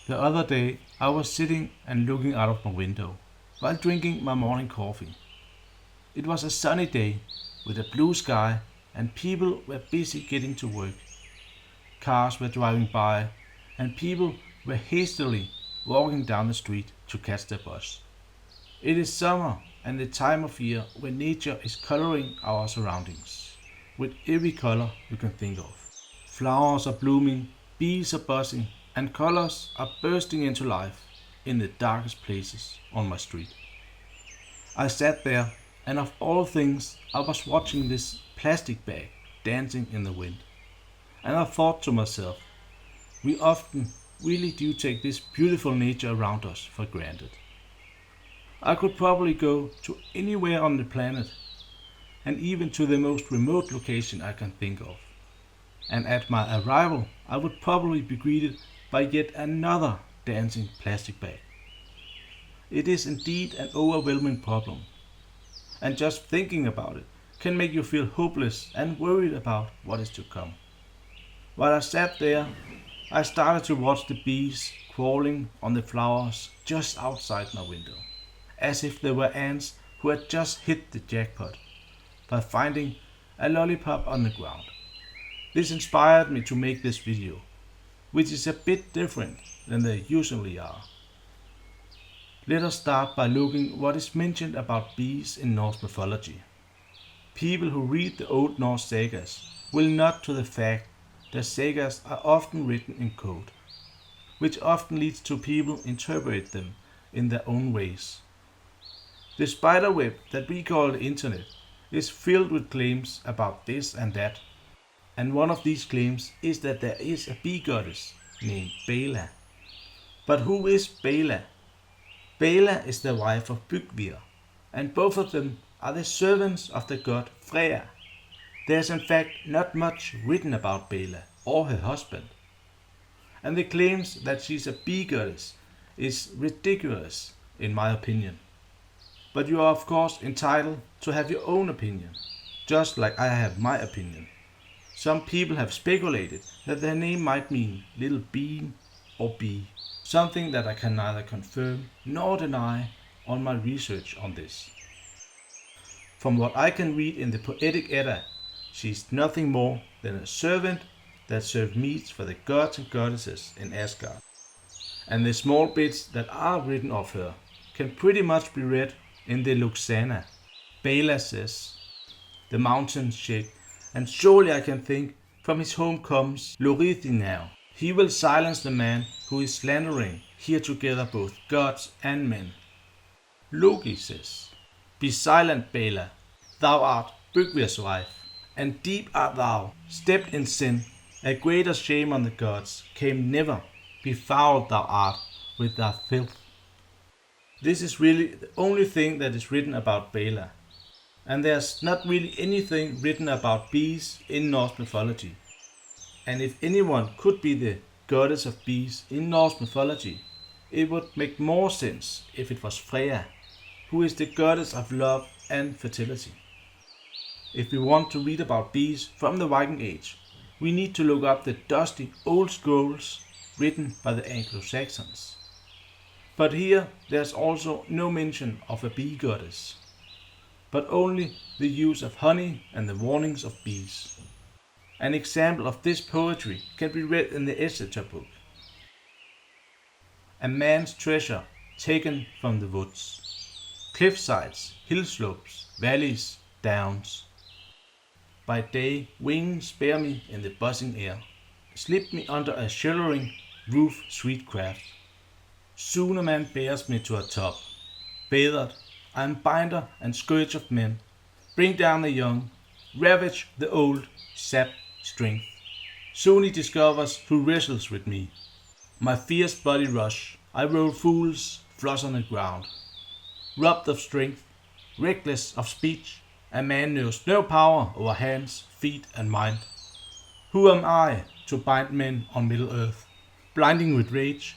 The other day I was sitting and looking out of my window while drinking my morning coffee. It was a sunny day with a blue sky and people were busy getting to work. Cars were driving by and people were hastily walking down the street to catch their bus. It is summer and the time of year when nature is coloring our surroundings with every color you can think of. Flowers are blooming, bees are buzzing, and colors are bursting into life in the darkest places on my street. I sat there, and of all things, I was watching this plastic bag dancing in the wind. And I thought to myself, we often really do take this beautiful nature around us for granted. I could probably go to anywhere on the planet, and even to the most remote location I can think of. And at my arrival, I would probably be greeted by yet another dancing plastic bag. It is indeed an overwhelming problem, and just thinking about it can make you feel hopeless and worried about what is to come. While I sat there, I started to watch the bees crawling on the flowers just outside my window, as if they were ants who had just hit the jackpot by finding a lollipop on the ground. This inspired me to make this video, which is a bit different than they usually are. Let us start by looking what is mentioned about bees in Norse mythology. People who read the Old Norse sagas will nod to the fact that sagas are often written in code, which often leads to people interpret them in their own ways. The spiderweb that we call the internet is filled with claims about this and that, and one of these claims is that there is a bee goddess named Bela. But who is Bela? Bela is the wife of Bygvir, and both of them are the servants of the god Freya. There is in fact not much written about Bela or her husband, and the claims that she's a bee goddess is ridiculous in my opinion. But you are of course entitled to have your own opinion, just like I have my opinion. Some people have speculated that their name might mean little bean or bee, something that I can neither confirm nor deny on my research on this. From what I can read in the Poetic Edda, she is nothing more than a servant that served meats for the gods and goddesses in Asgard. And the small bits that are written of her can pretty much be read in the Luxana. Bela says, "The mountains shake, and surely I can think, from his home comes Lorithi now. He will silence the man who is slandering here together both gods and men." Loki says, "Be silent, Bela, thou art Bygvir's wife, and deep art thou, stepped in sin, a greater shame on the gods came never, befouled thou art with thy filth." This is really the only thing that is written about Bela, and there's not really anything written about bees in Norse mythology. And if anyone could be the goddess of bees in Norse mythology, it would make more sense if it was Freya, who is the goddess of love and fertility. If we want to read about bees from the Viking Age, we need to look up the dusty old scrolls written by the Anglo-Saxons. But here there's also no mention of a bee goddess, but only the use of honey and the warnings of bees. An example of this poetry can be read in the Exeter book. A man's treasure taken from the woods. Cliffsides, hill slopes, valleys, downs. By day wings bear me in the buzzing air, slip me under a sheltering roof sweet craft. Soon a man bears me to a top. Bathed, I am binder and scourge of men. Bring down the young, ravage the old, sap strength. Soon he discovers who wrestles with me. My fierce body rush, I roll fools, floss on the ground. Robbed of strength, reckless of speech, a man knows no power over hands, feet and mind. Who am I to bind men on Middle Earth, blinding with rage?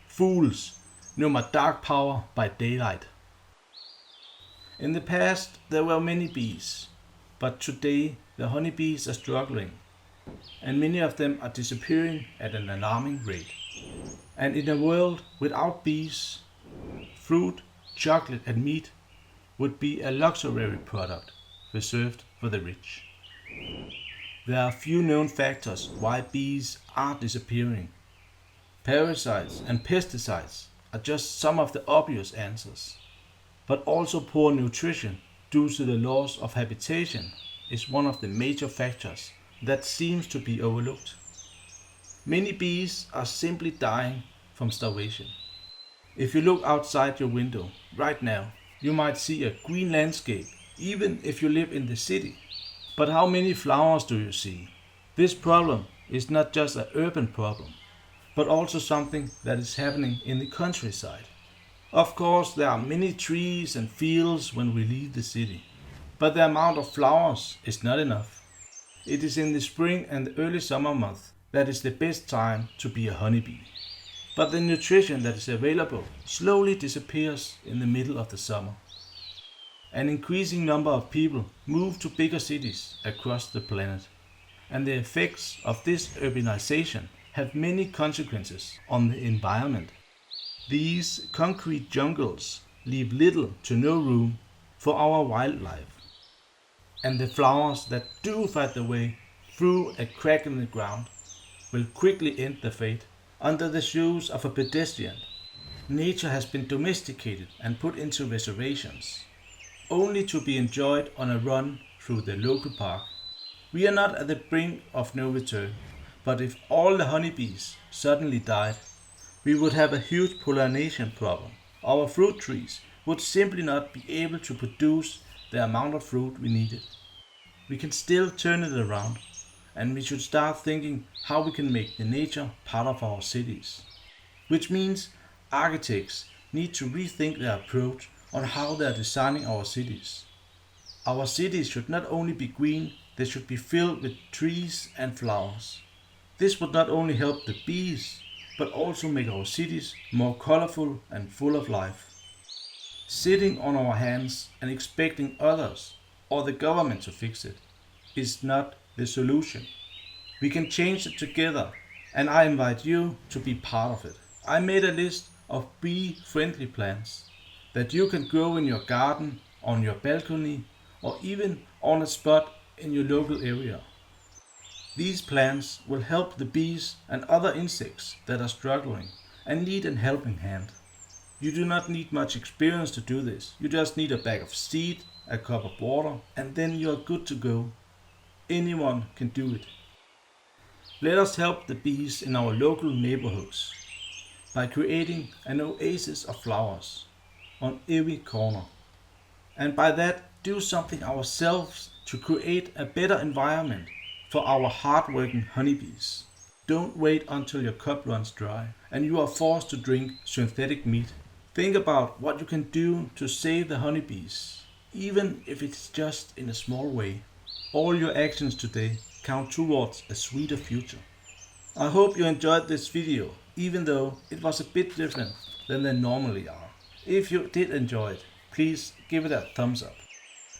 Fools know my dark power by daylight. In the past there were many bees, but today the honeybees are struggling, and many of them are disappearing at an alarming rate. And in a world without bees, fruit, chocolate and meat would be a luxury product reserved for the rich. There are few known factors why bees are disappearing. Parasites and pesticides are just some of the obvious answers. But also poor nutrition due to the loss of habitation is one of the major factors that seems to be overlooked. Many bees are simply dying from starvation. If you look outside your window right now, you might see a green landscape even if you live in the city. But how many flowers do you see? This problem is not just an urban problem, but also something that is happening in the countryside. Of course, there are many trees and fields when we leave the city, but the amount of flowers is not enough. It is in the spring and the early summer months that is the best time to be a honeybee. But the nutrition that is available slowly disappears in the middle of the summer. An increasing number of people move to bigger cities across the planet, and the effects of this urbanization have many consequences on the environment. These concrete jungles leave little to no room for our wildlife, and the flowers that do find their way through a crack in the ground will quickly end their fate under the shoes of a pedestrian. Nature has been domesticated and put into reservations, only to be enjoyed on a run through the local park. We are not at the brink of no return, but if all the honeybees suddenly died, we would have a huge pollination problem. Our fruit trees would simply not be able to produce the amount of fruit we needed. We can still turn it around, and we should start thinking how we can make the nature part of our cities. Which means architects need to rethink their approach on how they are designing our cities. Our cities should not only be green, they should be filled with trees and flowers. This would not only help the bees, but also make our cities more colorful and full of life. Sitting on our hands and expecting others or the government to fix it is not the solution. We can change it together, and I invite you to be part of it. I made a list of bee-friendly plants that you can grow in your garden, on your balcony, or even on a spot in your local area. These plants will help the bees and other insects that are struggling and need a helping hand. You do not need much experience to do this. You just need a bag of seed, a cup of water, and then you are good to go. Anyone can do it. Let us help the bees in our local neighborhoods by creating an oasis of flowers on every corner. And by that, do something ourselves to create a better environment for our hardworking honeybees. Don't wait until your cup runs dry and you are forced to drink synthetic meat. Think about what you can do to save the honeybees, even if it's just in a small way. All your actions today count towards a sweeter future. I hope you enjoyed this video, even though it was a bit different than they normally are. If you did enjoy it, please give it a thumbs up.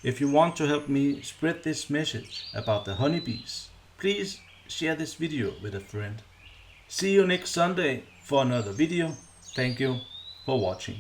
If you want to help me spread this message about the honeybees, please share this video with a friend. See you next Sunday for another video. Thank you for watching.